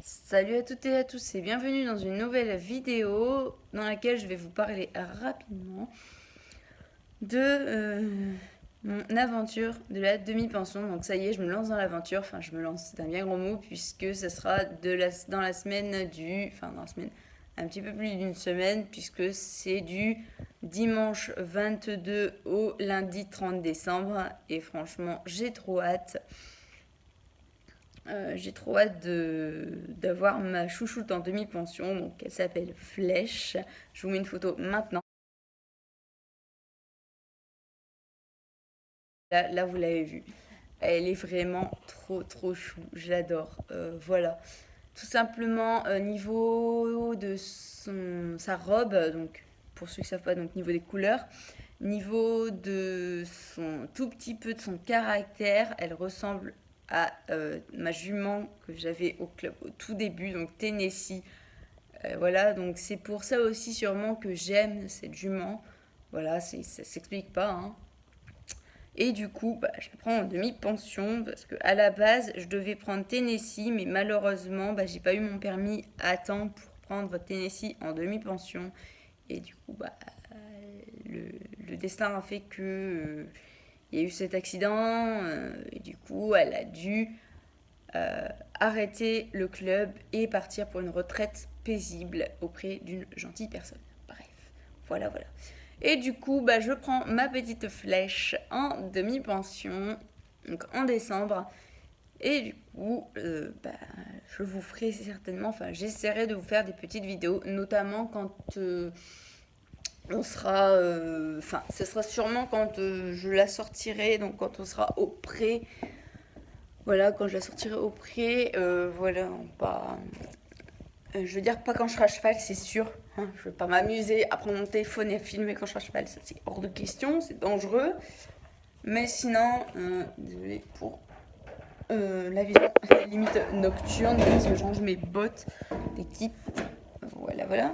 Salut à toutes et à tous et bienvenue dans une nouvelle vidéo dans laquelle je vais vous parler rapidement de mon aventure de la demi-pension. Donc ça y est, je me lance dans l'aventure, enfin je me lance, c'est un bien gros mot puisque ça sera dans la semaine dans la semaine, un petit peu plus d'une semaine puisque c'est du dimanche 22 au lundi 30 décembre et franchement j'ai trop hâte. J'ai trop hâte d'avoir ma chouchoute en demi-pension, donc elle s'appelle Flèche. Je vous mets une photo maintenant. Là vous l'avez vue. Elle est vraiment trop chou, j'adore. Voilà. Tout simplement, niveau de sa robe, donc pour ceux qui ne savent pas, donc niveau des couleurs, niveau de son tout petit peu de son caractère, elle ressemble à ma jument que j'avais au club au tout début, donc Tennessee. Voilà, donc c'est pour ça aussi sûrement que j'aime cette jument. Voilà, ça s'explique pas, hein. Et du coup, je la prends en demi-pension parce que à la base, je devais prendre Tennessee, mais malheureusement, j'ai pas eu mon permis à temps pour prendre Tennessee en demi-pension. Et du coup, le, le destin a fait que il y a eu cet accident et du coup, elle a dû arrêter le club et partir pour une retraite paisible auprès d'une gentille personne. Bref, voilà. Et du coup, je prends ma petite Flèche en demi-pension, donc en décembre. Et du coup, je vous ferai certainement, enfin, j'essaierai de vous faire des petites vidéos, notamment quand on sera, ce sera sûrement quand je la sortirai, donc quand on sera au pré. Voilà, quand je la sortirai au pré, voilà, pas. Je veux dire, pas quand je serai à cheval, c'est sûr. Hein, je vais pas m'amuser à prendre mon téléphone et à filmer quand je serai à cheval, ça c'est hors de question, c'est dangereux. Mais sinon, désolé pour la vision limite nocturne, parce que je range mes bottes, des kits. Voilà.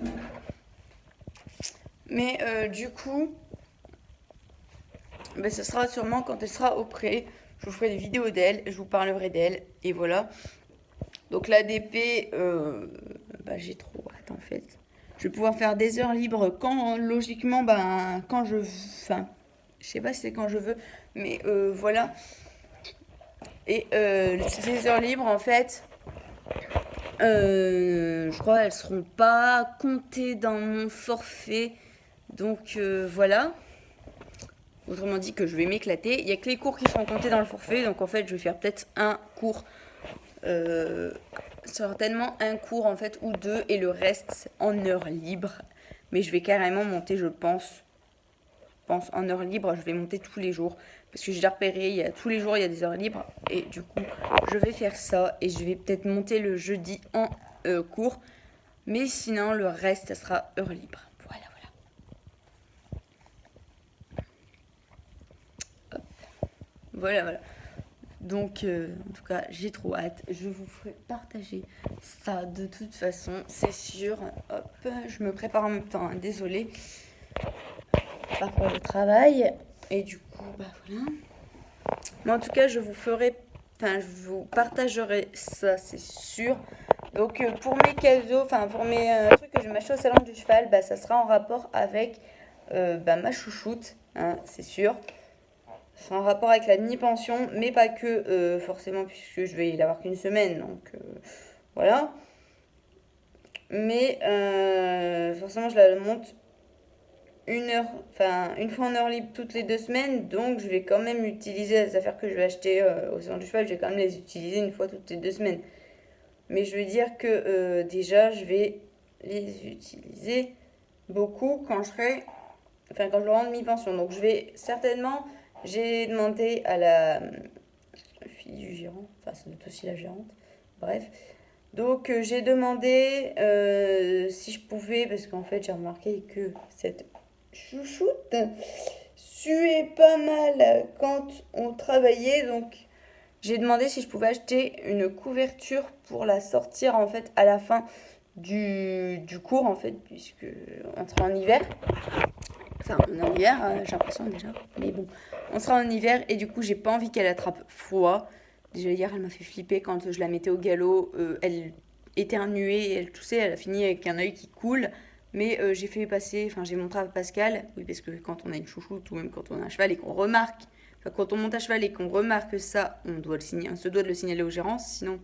Mais du coup, ce sera sûrement quand elle sera au pré. Je vous ferai des vidéos d'elle, je vous parlerai d'elle, et voilà. Donc l'ADP, j'ai trop hâte en fait. Je vais pouvoir faire des heures libres quand, logiquement, quand je... Enfin, je sais pas si c'est quand je veux, mais voilà. Et ces heures libres, en fait, je crois qu'elles seront pas comptées dans mon forfait. Donc voilà. Autrement dit que je vais m'éclater. Il y a que les cours qui seront comptés dans le forfait. Donc en fait, je vais faire peut-être un cours. Certainement un cours en fait ou deux et le reste en heure libre. Mais je vais carrément monter, je pense en heure libre, je vais monter tous les jours. Parce que j'ai déjà repéré, tous les jours il y a des heures libres. Et du coup, je vais faire ça. Et je vais peut-être monter le jeudi en cours. Mais sinon, le reste, ça sera heure libre. Voilà. Hop. Voilà. Donc, en tout cas, j'ai trop hâte. Je vous ferai partager ça de toute façon, c'est sûr. Hop, je me prépare en même temps, hein, désolée. Parfois, je travaille. Et du coup, voilà. Mais en tout cas, je vous partagerai ça, c'est sûr. Donc, pour mes cadeaux, pour mes trucs que je vais m'acheter au salon du cheval, ça sera en rapport avec ma chouchoute, hein, c'est sûr. C'est en rapport avec la demi-pension, mais pas que forcément, puisque je vais y l'avoir qu'une semaine, donc voilà. Mais forcément, je la monte une fois en heure libre toutes les 2 semaines, donc je vais quand même utiliser les affaires que je vais acheter au salon du cheval, je vais quand même les utiliser une fois toutes les 2 semaines. Mais je veux dire que déjà, je vais les utiliser beaucoup quand je rentre demi-pension. Donc je vais certainement, j'ai demandé à la fille du gérant, ça doit être aussi la gérante, bref. Donc j'ai demandé si je pouvais, parce qu'en fait j'ai remarqué que cette chouchoute suait pas mal quand on travaillait, donc j'ai demandé si je pouvais acheter une couverture pour la sortir en fait à la fin du cours en fait, puisque on sera en hiver. Enfin, on est en hiver, j'ai l'impression déjà. Mais bon, on sera en hiver et du coup, j'ai pas envie qu'elle attrape froid. Déjà, hier, elle m'a fait flipper quand je la mettais au galop. Elle éternué et elle toussait, elle a fini avec un œil qui coule. Mais j'ai fait passer, enfin j'ai montré à Pascal, oui parce que quand on a une chouchoute ou même quand on a un cheval et qu'on remarque, enfin quand on monte à cheval et qu'on remarque ça, on doit le signaler, on se doit de le signaler au gérant, sinon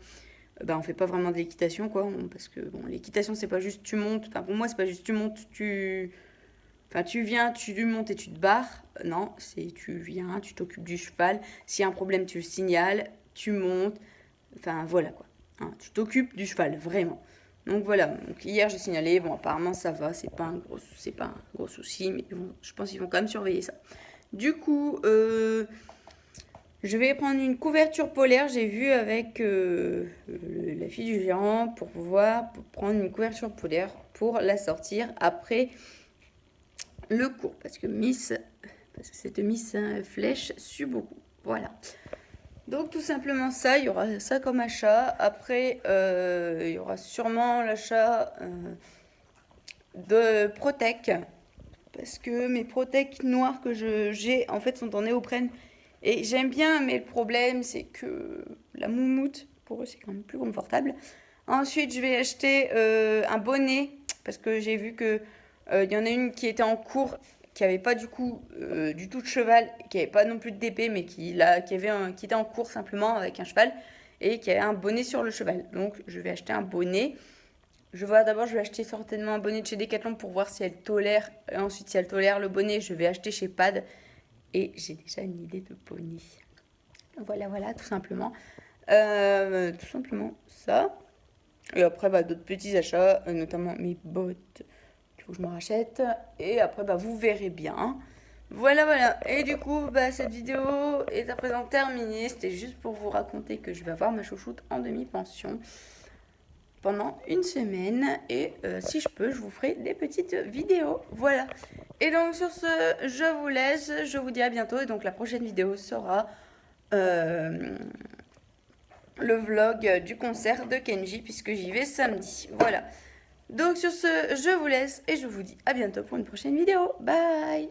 on fait pas vraiment de l'équitation quoi, parce que bon l'équitation c'est pas juste tu montes, enfin pour moi c'est pas juste tu montes, tu viens, tu montes et tu te barres, non, c'est tu viens, tu t'occupes du cheval, s'il y a un problème tu le signales, tu montes, enfin voilà quoi, hein, tu t'occupes du cheval vraiment. Donc voilà, donc hier j'ai signalé, bon apparemment ça va, c'est pas un gros souci, mais bon, je pense qu'ils vont quand même surveiller ça. Du coup, je vais prendre une couverture polaire, j'ai vu avec la fille du gérant pour prendre une couverture polaire pour la sortir après le cours, parce que cette Miss Flèche sue beaucoup, voilà. Donc tout simplement ça, il y aura ça comme achat. Après, il y aura sûrement l'achat de Protec. Parce que mes Protec noirs que j'ai en fait sont en néoprène. Et j'aime bien, mais le problème c'est que la moumoute, pour eux c'est quand même plus confortable. Ensuite je vais acheter un bonnet. Parce que j'ai vu que il y en a une qui était en cours qui avait pas du coup du tout de cheval, qui avait pas non plus d'épée, mais qui était en cours simplement avec un cheval et qui avait un bonnet sur le cheval. Donc je vais acheter un bonnet. Je vais acheter certainement un bonnet de chez Decathlon pour voir si elle tolère. Et ensuite, si elle tolère le bonnet, je vais acheter chez Pad. Et j'ai déjà une idée de bonnet. Voilà, tout simplement. Tout simplement ça. Et après, d'autres petits achats, notamment mes bottes. Faut que je me rachète. Et après, vous verrez bien. Voilà. Et du coup, cette vidéo est à présent terminée. C'était juste pour vous raconter que je vais avoir ma chouchoute en demi-pension pendant une semaine. Et si je peux, je vous ferai des petites vidéos. Voilà. Et donc, sur ce, je vous laisse. Je vous dis à bientôt. Et donc, la prochaine vidéo sera le vlog du concert de Kenji, puisque j'y vais samedi. Voilà. Donc sur ce, je vous laisse et je vous dis à bientôt pour une prochaine vidéo. Bye!